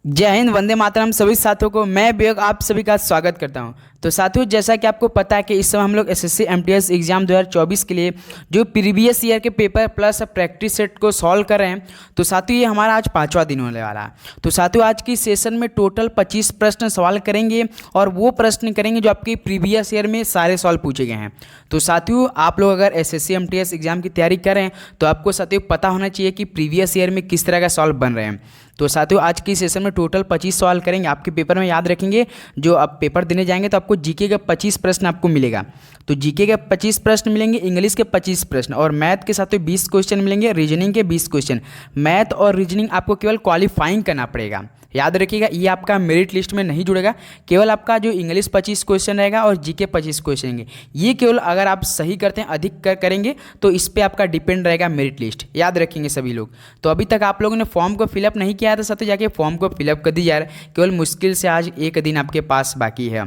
जय हिंद, वंदे मातरम। सभी साथियों को मैं विवेक आप सभी का स्वागत करता हूं। तो साथियों, जैसा कि आपको पता है कि इस समय हम लोग एसएससी एमटीएस एग्जाम 2024 के लिए जो प्रीवियस ईयर के पेपर प्लस प्रैक्टिस सेट को सॉल्व कर रहे हैं। तो साथियों, ये हमारा आज 5वां दिन होने वाला है। तो साथियों, आज की सेशन में टोटल 25 प्रश्न सवाल करेंगे और वो प्रश्न करेंगे जो आपके प्रीवियस ईयर में सारे सॉल्व पूछे गए हैं। तो साथियों, आप लोग अगर एसएससी एमटीएस एग्जाम की तैयारी कर रहे हैं तो आपको साथियों पता होना चाहिए कि प्रीवियस ईयर में किस तरह का सॉल्व बन रहे हैं। तो साथियों, आज की सेशन में टोटल 25 सवाल करेंगे। आपके पेपर में याद रखेंगे, जो आप पेपर देने जाएंगे तो आपको जीके का 25 प्रश्न आपको मिलेगा। तो जीके के 25 प्रश्न मिलेंगे, इंग्लिश के 25 प्रश्न और मैथ के साथ 20 क्वेश्चन मिलेंगे, रीजनिंग के 20 क्वेश्चन। मैथ और रीजनिंग आपको केवल क्वालिफाइंग करना पड़ेगा। याद रखिएगा, ये आपका मेरिट लिस्ट में नहीं जुड़ेगा। केवल आपका जो इंग्लिश 25 क्वेश्चन रहेगा और जीके 25 क्वेश्चन रहेंगे, ये केवल अगर आप सही करते हैं, अधिक करेंगे तो इस पर आपका डिपेंड रहेगा मेरिट लिस्ट। याद रखेंगे सभी लोग। तो अभी तक आप लोगों ने फॉर्म को फिलअप नहीं किया था, साथ जाके फॉर्म को फिलअप कर दीजिए यार। केवल मुश्किल से आज एक दिन आपके पास बाकी है।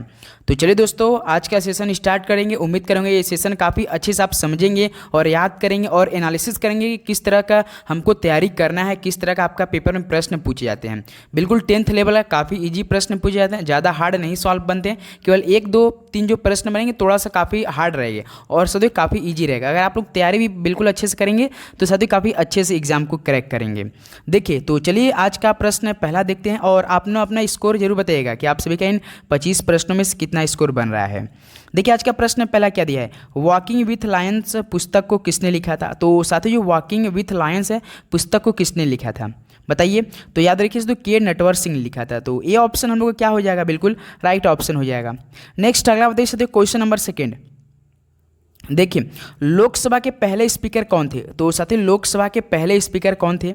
तो चलिए दोस्तों, आज का सेशन स्टार्ट करेंगे। उम्मीद करेंगे ये सेशन काफ़ी अच्छे से आप समझेंगे और याद करेंगे और एनालिसिस करेंगे कि किस तरह का हमको तैयारी करना है, किस तरह का आपका पेपर में प्रश्न पूछे जाते हैं। बिल्कुल 10th लेवल का काफ़ी इजी प्रश्न पूछे जाते हैं, ज़्यादा हार्ड नहीं सॉल्व बनते हैं। केवल 1 2 3 जो प्रश्न बनेंगे थोड़ा सा काफ़ी हार्ड रहेगा और साथियों काफ़ी ईजी रहेगा। अगर आप लोग तैयारी भी बिल्कुल अच्छे से करेंगे तो साथियों काफ़ी अच्छे से एग्जाम को क्रैक करेंगे। देखिए, तो चलिए आज का प्रश्न पहला देखते हैं और आपने अपना स्कोर जरूर बताइएगा कि आप सभी का इन 25 प्रश्नों में से कितना स्कोर बन रहा है। देखिए, आज का प्रश्न पहला क्या दिया है, वॉकिंग विथ लायंस पुस्तक को किसने लिखा था। तो साथियों, जो वॉकिंग विथ लायंस है पुस्तक को किसने लिखा था बताइए। तो याद रखिए, तो के नटवर सिंह लिखा था। तो ये ऑप्शन हम लोग का क्या हो जाएगा, बिल्कुल राइट ऑप्शन हो जाएगा। नेक्स्ट अगला बताइए साथियों, क्वेश्चन नंबर 2। देखिए, लोकसभा के पहले स्पीकर कौन थे। तो साथियों, लोकसभा के पहले स्पीकर कौन थे,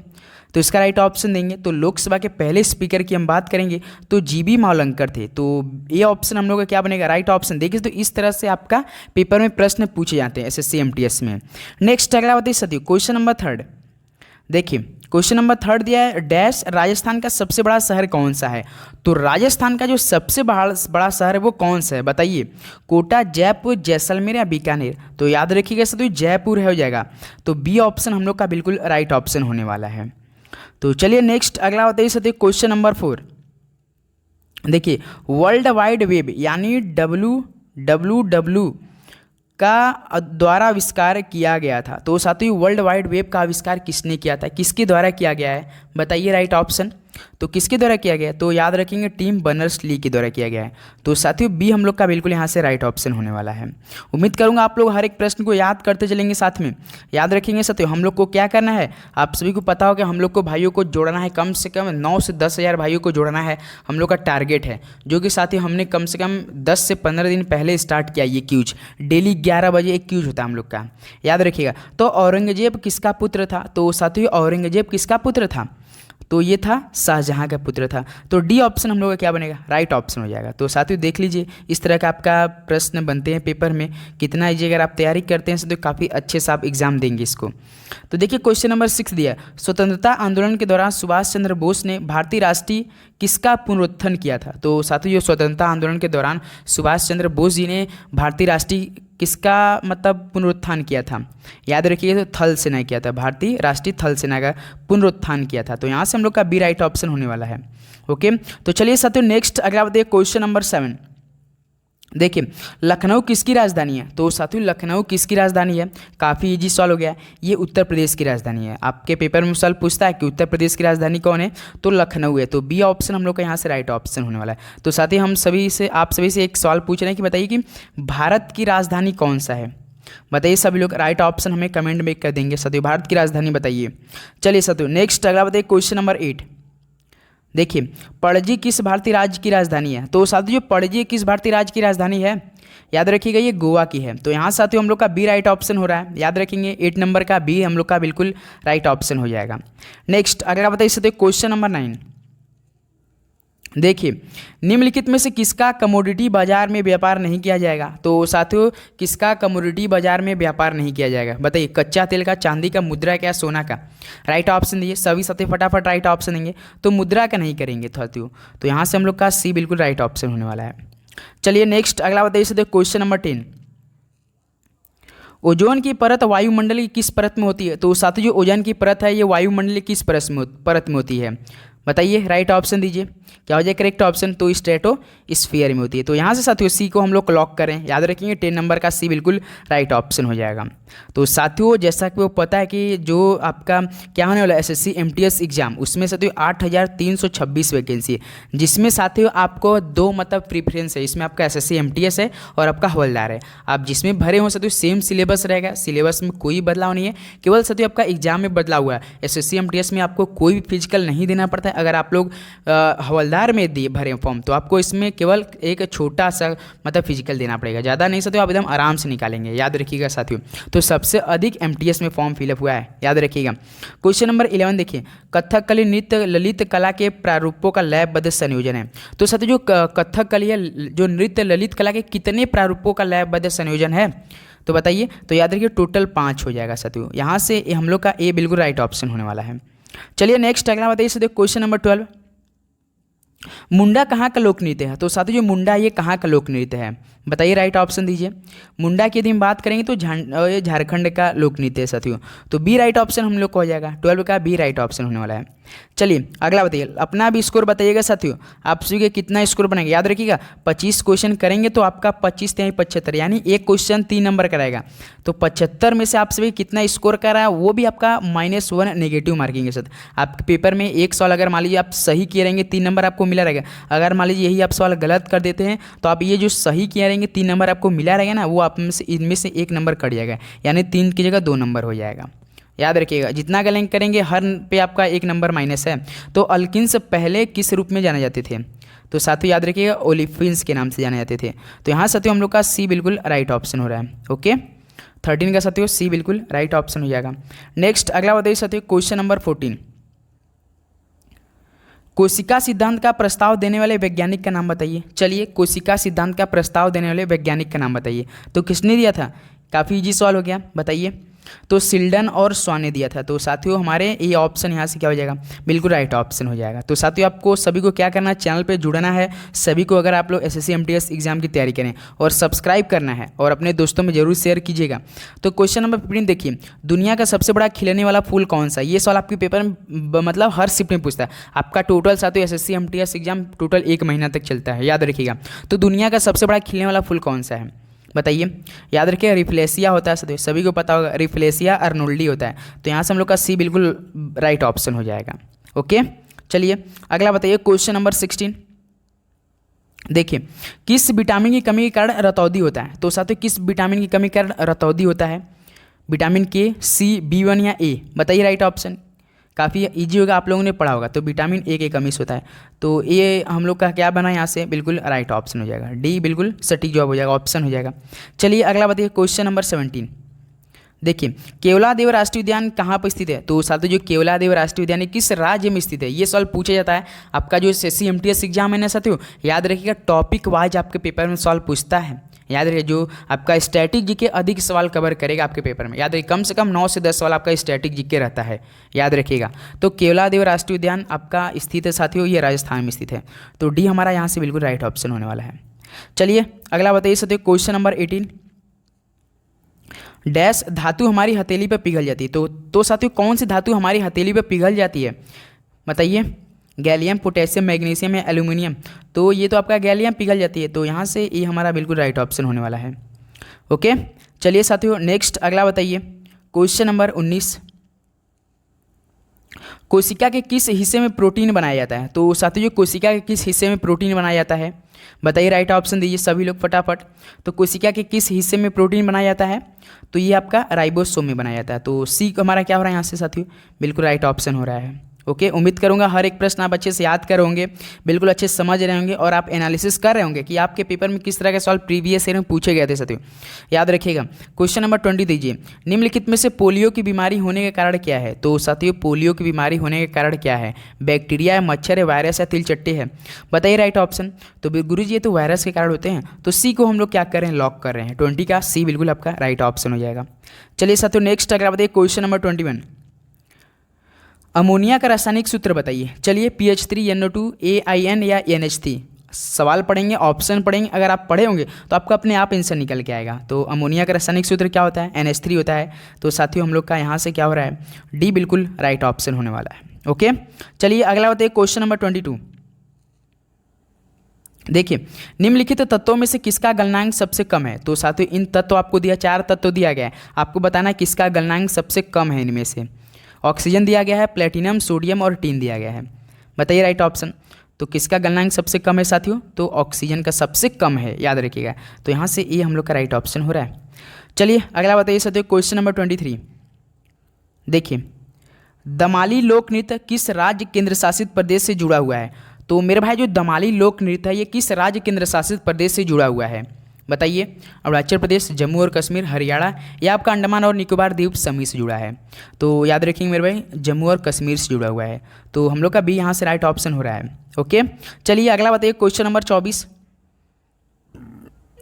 तो इसका राइट ऑप्शन देंगे। तो लोकसभा के पहले स्पीकर की हम बात करेंगे तो जीबी मावलंकर थे। तो ये ऑप्शन हम लोग का क्या बनेगा, राइट ऑप्शन। देखिए, तो इस तरह से आपका पेपर में प्रश्न पूछे जाते हैं एसएससी एमटीएस में। नेक्स्ट अगला बताइए साथियों, क्वेश्चन नंबर 3। देखिए, क्वेश्चन नंबर 3 दिया है, डैश राजस्थान का सबसे बड़ा शहर कौन सा है। तो राजस्थान का जो सबसे बड़ा शहर है वो कौन सा है बताइए। कोटा, जयपुर, जैसलमेर या बीकानेर। तो याद रखिएगा साथियों, जयपुर हो जाएगा। तो बी ऑप्शन हम लोग का बिल्कुल राइट ऑप्शन होने वाला है। तो चलिए नेक्स्ट अगला बताइए साथियों, क्वेश्चन नंबर 4। देखिए, वर्ल्ड वाइड वेब यानी WWW का द्वारा आविष्कार किया गया था। तो साथियों, वर्ल्ड वाइड वेब का आविष्कार किसने किया था, किसके द्वारा किया गया है बताइए राइट ऑप्शन। तो किसके द्वारा किया गया, तो याद रखेंगे टिम बर्नर्स-ली के द्वारा किया गया है। तो साथियों, बी हम लोग का बिल्कुल यहाँ से राइट ऑप्शन होने वाला है। उम्मीद करूँगा आप लोग हर एक प्रश्न को याद करते चलेंगे, साथ में याद रखेंगे। साथियों, हम लोग को क्या करना है, आप सभी को पता हो कि हम लोग को भाइयों को जोड़ना है, कम से कम 9 से 10 हज़ार भाइयों को जोड़ना है। हम लोग का टारगेट है, जो कि साथियों हमने कम से कम 10 से 15 दिन पहले स्टार्ट किया। ये क्यूज डेली 11 बजे एक क्यूज होता है हम लोग का, याद रखिएगा। तो औरंगजेब किसका पुत्र था। तो साथियों, औरंगजेब किसका पुत्र था, तो ये था शाहजहां का पुत्र था। तो डी ऑप्शन हम लोग का क्या बनेगा, राइट ऑप्शन हो जाएगा। तो साथियों देख लीजिए, इस तरह का आपका प्रश्न बनते हैं पेपर में, कितना ईजी। अगर आप तैयारी करते हैं तो काफ़ी अच्छे से आप एग्जाम देंगे इसको। तो देखिए, क्वेश्चन नंबर 6 दिया, स्वतंत्रता आंदोलन के दौरान सुभाष चंद्र बोस ने भारतीय राष्ट्रीय किसका पुनरुत्थान किया था। तो साथियों, जो स्वतंत्रता आंदोलन के दौरान सुभाष चंद्र बोस जी ने भारतीय राष्ट्रीय किसका मतलब पुनरुत्थान किया था, याद रखिए, तो थल सेना किया था। भारतीय राष्ट्रीय थल सेना का पुनरुत्थान किया था। तो यहाँ से हम लोग का बी राइट ऑप्शन होने वाला है। ओके, तो चलिए साथियों नेक्स्ट अगला बताइए, क्वेश्चन नंबर 7। देखिए, लखनऊ किसकी राजधानी है। तो साथियों, लखनऊ किसकी राजधानी है, काफ़ी इजी सॉल्व हो गया। ये उत्तर प्रदेश की राजधानी है। आपके पेपर में सवाल पूछता है कि उत्तर प्रदेश की राजधानी कौन है, तो लखनऊ है। तो बी ऑप्शन हम लोग का यहाँ से राइट ऑप्शन होने वाला है। तो साथ ही हम सभी से आप सभी से एक सवाल पूछ रहे हैं कि बताइए कि भारत की राजधानी कौन सा है, बताइए। सभी लोग राइट ऑप्शन हमें कमेंट में कर देंगे। साथियों, भारत की राजधानी बताइए। चलिए साथियों नेक्स्ट अगला बताइए, क्वेश्चन नंबर 8। देखिए, पणजी किस भारतीय राज्य की राजधानी है। तो साथियों, जो पणजी किस भारतीय राज्य की राजधानी है, याद रखिएगा ये गोवा की है। तो यहाँ साथियों हम लोग का बी राइट ऑप्शन हो रहा है। याद रखेंगे 8 नंबर का बी हम लोग का बिल्कुल राइट ऑप्शन हो जाएगा। नेक्स्ट अगला बताइए साथियों, क्वेश्चन नंबर 9। देखिए, निम्नलिखित में से किसका कमोडिटी बाजार में व्यापार नहीं किया जाएगा। तो साथियों, किसका कमोडिटी बाजार में व्यापार नहीं किया जाएगा बताइए। कच्चा तेल का, चांदी का, मुद्रा का, सोना का। राइट ऑप्शन दिए सभी साथी, फटाफट राइट ऑप्शन देंगे। तो मुद्रा का नहीं करेंगे साथियों। तो यहाँ से हम लोग का सी बिल्कुल राइट ऑप्शन होने वाला है। चलिए नेक्स्ट अगला बताइए साथियों, क्वेश्चन नंबर 10। ओजोन की परत वायुमंडल की किस परत में होती है। तो साथियों, जो ओजोन की परत है ये वायुमंडल की किस परत में होती है बताइए राइट ऑप्शन दीजिए, क्या हो जाए करेक्ट ऑप्शन? तो स्ट्रेटोस्फीयर में होती है। तो यहाँ से साथियों सी को हम लोग लॉक करें, याद रखेंगे 10 नंबर का सी बिल्कुल राइट ऑप्शन हो जाएगा। तो साथियों जैसा कि वो पता है कि जो आपका क्या होने वाला एसएससी एमटीएस एग्जाम, उसमें साथियों 8326 वैकेंसी है, जिसमें साथियों आपको दो मतलब प्रीफरेंस है, इसमें आपका एसएससी एमटीएस है और आपका हवलदार है। आप जिसमें भरे हो साथियों सेम सिलेबस रहेगा, सिलेबस में कोई बदलाव नहीं है, केवल साथियों आपका एग्जाम में बदलाव हुआ है। एसएससी एमटीएस में आपको कोई भी फिजिकल नहीं देना पड़ता है। अगर आप लोग हवलदार में दिए भरे फॉर्म तो आपको इसमें केवल एक छोटा सा मतलब फिजिकल देना पड़ेगा, ज़्यादा नहीं साथियों, आप एकदम आराम से निकालेंगे, याद रखिएगा साथियों। तो सबसे अधिक एमटीएस में फॉर्म फिलअप हुआ है, याद रखिएगा। क्वेश्चन नंबर 11 देखिए, कथकली नृत्य ललित कला के प्रारूपों का लयबद्ध संयोजन है। तो साथियों जो कथकली है, जो नृत्य ललित कला के कितने प्रारूपों का लयबद्ध संयोजन है? तो बताइए। तो याद रखिए टोटल 5 हो जाएगा साथियों। यहाँ से हम लोग का ए बिल्कुल राइट ऑप्शन होने वाला है। चलिए नेक्स्ट अगला बताइए साथियों, क्वेश्चन नंबर 12, मुंडा कहाँ का लोक नृत्य है? तो साथियों जो मुंडा ये कहाँ का लोक नृत्य है? बताइए राइट ऑप्शन दीजिए। मुंडा की यदि हम बात करेंगे तो ये झारखंड का लोक नृत्य है साथियों। तो बी राइट ऑप्शन हम लोग को हो जाएगा, 12 का बी राइट ऑप्शन होने वाला है। चलिए अगला बताइए, अपना भी स्कोर बताइएगा साथियों, आप सभी के कितना स्कोर बनेगा, याद रखिएगा 25 क्वेश्चन करेंगे तो आपका 25 × 75 यानी एक क्वेश्चन 3 नंबर का रहेगा। तो 75 में से आप सभी कितना स्कोर कर रहा है वो भी आपका -1 नेगेटिव मार्किंग के साथ। आपके पेपर में एक सवाल अगर मान लीजिए आप सही किए रहेंगे 3 नंबर आपको मिला रहेगा। अगर मान लीजिए यही आप सवाल गलत कर देते हैं तो आप ये जो सही किए रहेंगे 3 नंबर आपको मिला रहेगा ना, वो आप में से इनमें से 1 नंबर कट जाएगा, यानी 3 की जगह 2 नंबर हो जाएगा। याद रखिएगा जितना गलत करेंगे हर पे आपका 1 नंबर माइनस है। तो अल्किन्स पहले किस रूप में जाने जाते थे? तो साथियों याद रखिएगा ओलिफिन्स के नाम से जाने जाते थे। तो यहाँ साथियों हम लोग का सी बिल्कुल राइट ऑप्शन हो रहा है। ओके 13 का साथियों सी बिल्कुल राइट ऑप्शन हो जाएगा। नेक्स्ट अगला बताइए साथियों, क्वेश्चन नंबर 14, कोशिका सिद्धांत का प्रस्ताव देने वाले वैज्ञानिक का नाम बताइए। चलिए कोशिका सिद्धांत का प्रस्ताव देने वाले वैज्ञानिक का नाम बताइए। तो किसने दिया था? काफ़ी इजी सवाल हो गया, बताइए। तो सिल्डन और स्वान ने दिया था। तो साथियों हमारे ये ऑप्शन यहाँ से क्या हो जाएगा, बिल्कुल राइट ऑप्शन हो जाएगा। तो साथियों आपको सभी को क्या करना है, चैनल पे जुड़ना है सभी को, अगर आप लोग एसएससी एमटीएस एग्जाम की तैयारी करें, और सब्सक्राइब करना है और अपने दोस्तों में जरूर शेयर कीजिएगा। तो क्वेश्चन नंबर 15 देखिए, दुनिया का सबसे बड़ा खिलने वाला फूल कौन सा? ये सवाल आपके पेपर में मतलब हर शिफ्ट में पूछता है। आपका टोटल साथियों एसएससी एमटीएस एग्जाम टोटल 1 महीना तक चलता है, याद रखिएगा। तो दुनिया का सबसे बड़ा खिलने वाला फूल कौन सा है बताइए। याद रखिए रिफ्लेसिया होता है, सभी को पता होगा रिफ्लेसिया अर्नोल्डी होता है। तो यहाँ से हम लोग का सी बिल्कुल राइट ऑप्शन हो जाएगा। ओके चलिए अगला बताइए, क्वेश्चन नंबर 16 देखिए, किस विटामिन की कमी के कारण रतौंधी होता है? तो साथियों किस विटामिन की कमी के कारण रतौंधी होता है? विटामिन के, सी, B1 या ए? बताइए राइट ऑप्शन। काफ़ी इजी होगा, आप लोगों ने पढ़ा होगा। तो विटामिन ए की कमी से होता है। तो ये हम लोग का क्या बना यहाँ से, बिल्कुल राइट ऑप्शन हो जाएगा, डी बिल्कुल सटीक जवाब हो जाएगा, ऑप्शन हो जाएगा। चलिए अगला बताइए, क्वेश्चन नंबर 17 देखिए, केवलादेव राष्ट्रीय उद्यान कहाँ पर स्थित है? तो साथियों जो केवलादेव राष्ट्रीय उद्यान किस राज्य में स्थित है, ये सवाल पूछा जाता है। आपका जो एसएससी एमटीएस एग्जाम है ना साथियों, याद रखिएगा टॉपिक वाइज आपके पेपर में सवाल पूछता है। याद रखिए जो आपका स्टैटिक जीके अधिक सवाल कवर करेगा आपके पेपर में, याद रखिए कम से कम 9 से 10 सवाल आपका स्टैटिक जीके रहता है, याद रखिएगा। तो केवलादेव राष्ट्रीय उद्यान आपका स्थित है साथियों, ये राजस्थान में स्थित है। तो डी हमारा यहाँ से बिल्कुल राइट ऑप्शन होने वाला है। चलिए अगला बताइए साथियों, क्वेश्चन नंबर 18, डैश धातु हमारी हथेली पर पिघल जाती है। तो साथियों कौन सी धातु हमारी हथेली पर पिघल जाती है बताइए। गैलियम, पोटेशियम, मैग्नीशियम या एल्यूमिनियम? तो ये तो आपका गैलियम पिघल जाती है। तो यहाँ से ये हमारा बिल्कुल राइट ऑप्शन होने वाला है। ओके चलिए साथियों नेक्स्ट अगला बताइए, क्वेश्चन नंबर 19, कोशिका के किस हिस्से में प्रोटीन बनाया जाता है? तो साथियों कोशिका के किस हिस्से में प्रोटीन बनाया जाता है बताइए, राइट ऑप्शन दीजिए सभी लोग फटाफट। तो कोशिका के किस हिस्से में प्रोटीन बनाया जाता है? तो ये आपका राइबोसोम में बनाया जाता है। तो सी हमारा क्या हो रहा है यहाँ से साथियों, बिल्कुल राइट ऑप्शन हो रहा है। ओके उम्मीद करूंगा हर एक प्रश्न आप अच्छे से याद कर होंगे, बिल्कुल अच्छे से समझ रहे होंगे और आप एनालिसिस कर रहे होंगे कि आपके पेपर में किस तरह के सवाल प्रीवियस ईयर में पूछे गए थे साथियों, याद रखिएगा। क्वेश्चन नंबर 20 दीजिए, निम्नलिखित में से पोलियो की बीमारी होने का कारण क्या है? तो साथियों पोलियो की बीमारी होने का कारण क्या है? बैक्टीरिया है, मच्छर है, वायरस है, तिलचट्टे है? बताइए राइट ऑप्शन। तो गुरुजी ये तो वायरस के कारण होते हैं, तो सी को हम लोग क्या कर रहे हैं, लॉक कर रहे हैं। 20 का सी बिल्कुल आपका राइट ऑप्शन हो जाएगा। चलिए साथियों नेक्स्ट अगर बताइए, क्वेश्चन नंबर 21, अमोनिया का रासायनिक सूत्र बताइए। चलिए PH3NO2 AIN या NH3? सवाल पढ़ेंगे, ऑप्शन पढ़ेंगे, अगर आप पढ़े होंगे तो आपको अपने आप आंसर निकल के आएगा। तो अमोनिया का रासायनिक सूत्र क्या होता है, NH3 होता है। तो साथियों हम लोग का यहाँ से क्या हो रहा है, डी बिल्कुल राइट ऑप्शन होने वाला है। ओके, चलिए अगला बताइए क्वेश्चन नंबर 22। देखिए, निम्नलिखित तत्वों में से किसका गलनांक सबसे कम है। तो साथियों इन तत्व आपको दिया, 4 तत्व दिया गया है, आपको बताना है किसका गलनांक सबसे कम है इनमें से। ऑक्सीजन दिया गया है, प्लेटिनम, सोडियम और टीन दिया गया है। बताइए राइट ऑप्शन। तो किसका गलनांक सबसे कम है साथियों, तो ऑक्सीजन का सबसे कम है, याद रखिएगा। तो यहाँ से ये हम लोग का राइट ऑप्शन हो रहा है। चलिए अगला बताइए साथियों क्वेश्चन नंबर 23। देखिए, दमाली लोक नृत्य किस राज्य केंद्र शासित प्रदेश से जुड़ा हुआ है। तो मेरे भाई जो दमाली लोक नृत्य है ये किस राज्य केंद्र शासित प्रदेश से जुड़ा हुआ है, बताइए। अरुणाचल प्रदेश, जम्मू और कश्मीर, हरियाणा या आपका अंडमान और निकोबार द्वीप समूह से जुड़ा है। तो याद रखेंगे मेरे भाई, जम्मू और कश्मीर से जुड़ा हुआ है। तो हम लोग का बी यहाँ से राइट ऑप्शन हो रहा है। ओके, चलिए अगला बताइए क्वेश्चन नंबर 24।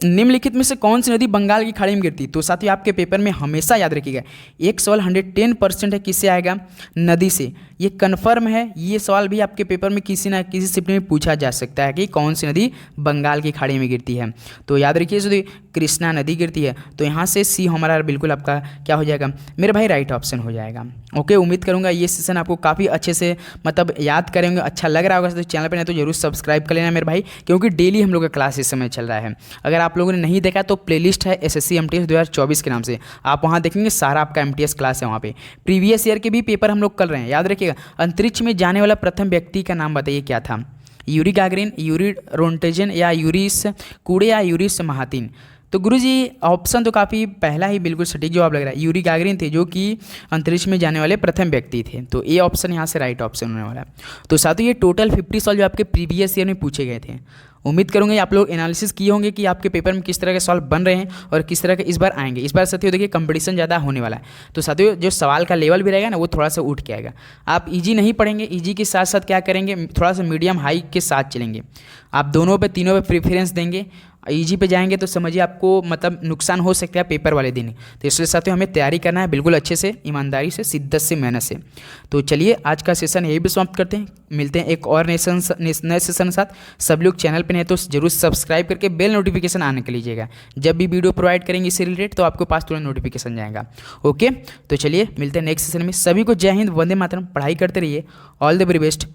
निम्नलिखित में से कौन सी नदी बंगाल की खाड़ी में गिरती। तो साथियों आपके पेपर में हमेशा याद रखिएगा, एक सवाल 110% है किससे आएगा, नदी से। ये कन्फर्म है, ये सवाल भी आपके पेपर में किसी ना किसी शिफ्ट में पूछा जा सकता है कि कौन सी नदी बंगाल की खाड़ी में गिरती है। तो याद रखिए यदि कृष्णा नदी गिरती है तो यहाँ से सी हमारा बिल्कुल आपका क्या हो जाएगा मेरे भाई, राइट ऑप्शन हो जाएगा। ओके, उम्मीद करूँगा ये सेशन आपको काफ़ी अच्छे से मतलब याद करेंगे, अच्छा लग रहा होगा। तो चैनल पर नहीं तो जरूर सब्सक्राइब कर लेना मेरे भाई, क्योंकि डेली हम लोग का क्लास इस समय चल रहा है। अगर आप लोगों ने नहीं देखा तो प्लेलिस्ट है एसएससी एमटीएस 2024 के नाम से, आप वहाँ देखेंगे, सारा आपका एमटीएस क्लास है वहाँ पे। प्रीवियस ईयर के भी पेपर हम लोग कर रहे हैं, याद रखिएगा। अंतरिक्ष में जाने वाला प्रथम व्यक्ति का नाम बताइए क्या था, यूरी गागरिन, यूरी रोंटेजन या यूरिस कूड़े या यूरिस महातिन। तो गुरुजी ऑप्शन तो काफ़ी पहला ही बिल्कुल सटीक जवाब लग रहा है, यूरी गागरिन थे जो कि अंतरिक्ष में जाने वाले प्रथम व्यक्ति थे। तो ये ऑप्शन यहाँ से राइट ऑप्शन होने वाला है। तो साथियों ये टोटल 50 सवाल जो आपके प्रीवियस ईयर में पूछे गए थे। उम्मीद करूँगा आप लोग एनालिसिस किए होंगे कि आपके पेपर में किस तरह के सवाल बन रहे हैं और किस तरह के इस बार आएंगे। इस बार साथियों देखिए कंपटीशन ज़्यादा होने वाला है, तो साथियों जो सवाल का लेवल भी रहेगा ना वो थोड़ा सा उठ के आएगा। आप इजी नहीं पढ़ेंगे, इजी के साथ साथ क्या करेंगे, थोड़ा सा मीडियम हाई के साथ चलेंगे। आप दोनों पे तीनों पे प्रेफरेंस देंगे। ईजी पे जाएंगे तो समझिए आपको मतलब नुकसान हो सकता है पेपर वाले दिन। तो इसलिए साथियों हमें तैयारी करना है बिल्कुल अच्छे से, ईमानदारी से, शिद्दत से, मेहनत से। तो चलिए आज का सेशन यही भी समाप्त करते हैं, मिलते हैं एक और नए सेशन के साथ। सब लोग चैनल पे नहीं तो जरूर सब्सक्राइब करके बेल नोटिफिकेशन आने के लीजिएगा। जब भी वीडियो प्रोवाइड करेंगे इससे रिलेटेड तो आपके पास तुरंत नोटिफिकेशन जाएगा। ओके, तो चलिए मिलते हैं नेक्स्ट सेशन में। सभी को जय हिंद, वंदे मातरम। पढ़ाई करते रहिए, ऑल द वेरी बेस्ट।